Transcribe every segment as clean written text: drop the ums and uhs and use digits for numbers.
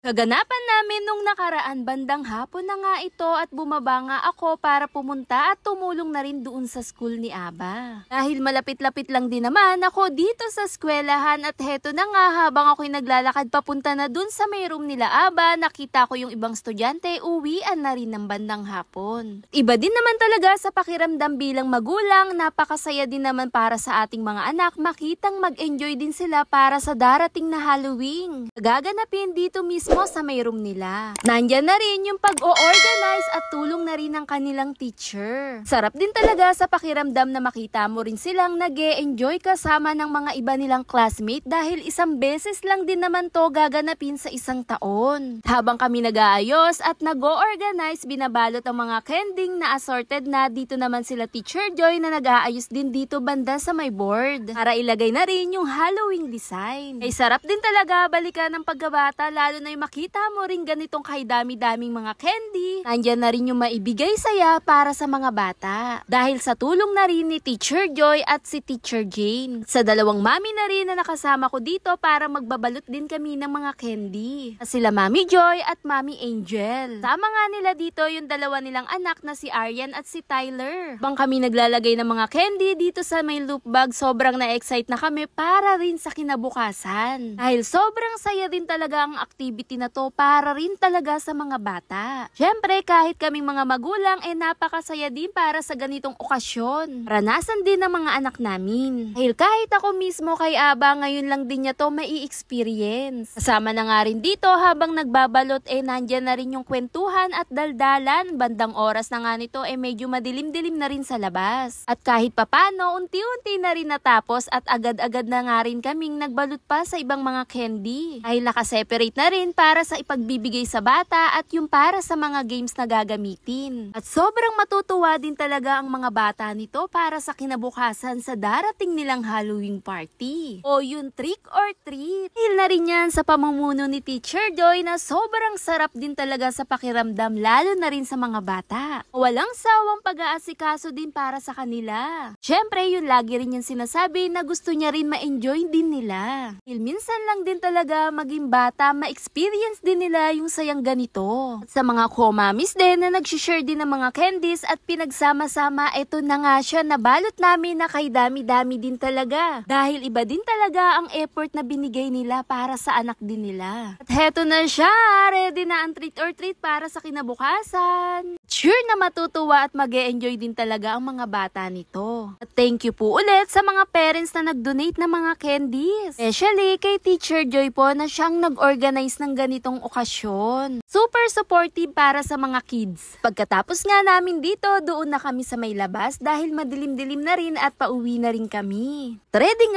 Kaganapan namin nung nakaraan bandang hapon na nga ito at bumaba nga ako para pumunta at tumulong na rin doon sa school ni Aba. Dahil malapit-lapit lang din naman ako dito sa eskwelahan at heto na nga habang ako'y naglalakad papunta na doon sa may room nila Aba, nakita ko yung ibang estudyante uwian na rin ng bandang hapon. Iba din naman talaga sa pakiramdam bilang magulang, napakasaya din naman para sa ating mga anak makitang mag-enjoy din sila para sa darating na Halloween. Gaganapin dito mismo sa may room nila. Nandyan na rin yung pag-o-organize at tulong na rin ng kanilang teacher. Sarap din talaga sa pakiramdam na makita mo rin silang nag-e-enjoy kasama ng mga iba nilang classmate dahil isang beses lang din naman to gaganapin sa isang taon. Habang kami nag-aayos at nag-o-organize, binabalot ang mga kending na assorted na dito naman sila Teacher Joy na nag-aayos din dito banda sa may board para ilagay na rin yung Halloween design. Ay sarap din talaga balikan ng pagkabata lalo na yung makita mo rin ganitong kay dami-daming mga candy. Nandyan na rin yung maibigay saya para sa mga bata. Dahil sa tulong na rin ni Teacher Joy at si Teacher Jane. Sa dalawang mami na rin na nakasama ko dito para magbabalot din kami ng mga candy. Sila Mami Joy at Mami Angel. Sama nga nila dito yung dalawa nilang anak na si Aryan at si Tyler. Bang kami naglalagay ng mga candy dito sa may loop bag, sobrang na-excite na kami para rin sa kinabukasan. Dahil sobrang saya din talaga ang activity na to para rin talaga sa mga bata. Syempre kahit kaming mga magulang napakasaya din para sa ganitong okasyon. Ranasan din ng mga anak namin. Dahil kahit ako mismo kay Aba ngayon lang din niya to mai-experience. Kasama na nga rin dito habang nagbabalot nandyan na rin yung kwentuhan at daldalan. Bandang oras na nga nito medyo madilim-dilim na rin sa labas. At kahit papano unti-unti na rin natapos at agad-agad na nga rin kaming nagbalot pa sa ibang mga candy. Dahil nakaseparate na rin para sa ipagbibigay sa bata at yung para sa mga games na gagamitin. At sobrang matutuwa din talaga ang mga bata nito para sa kinabukasan sa darating nilang Halloween party. O yung trick or treat. Dahil na rin yan sa pamumuno ni Teacher Joy na sobrang sarap din talaga sa pakiramdam lalo na rin sa mga bata. Walang sawang pag-aasikaso din para sa kanila. Syempre yun lagi rin yung sinasabi na gusto niya rin ma-enjoy din nila. Dahil minsan lang din talaga maging bata ma-experience din nila yung sayang ganito. At sa mga co-mamis din na nag-share din ng mga candies at pinagsama-sama, eto na nga siya nabalot namin na kay dami-dami din talaga. Dahil iba din talaga ang effort na binigay nila para sa anak din nila. At heto na siya, ready na ang treat or treat para sa kinabukasan. Sure na matutuwa at mag-e-enjoy din talaga ang mga bata nito. At thank you po ulit sa mga parents na nag-donate ng mga candies. Especially kay Teacher Joy po na siyang nag-organize ng ganitong okasyon. Super supportive para sa mga kids. Pagkatapos nga namin dito, doon na kami sa may labas dahil madilim-dilim na rin at pauwi na rin kami.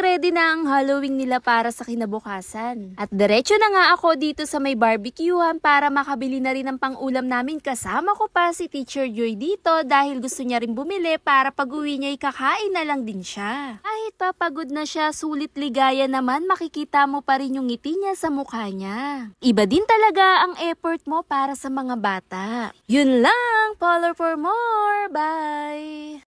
Ready na ang Halloween nila para sa kinabukasan. At diretso na nga ako dito sa may barbecuehan para makabili na rin ng pang-ulam namin. Kasama ko pa si Teacher Joy dito dahil gusto niya rin bumili para pag-uwi niya kakain na lang din siya. Kahit papagod na siya, sulit ligaya naman makikita mo pa rin yung ngiti niya sa mukha niya. Iba din talaga ang effort mo para sa mga bata. Yun lang, follow for more. Bye!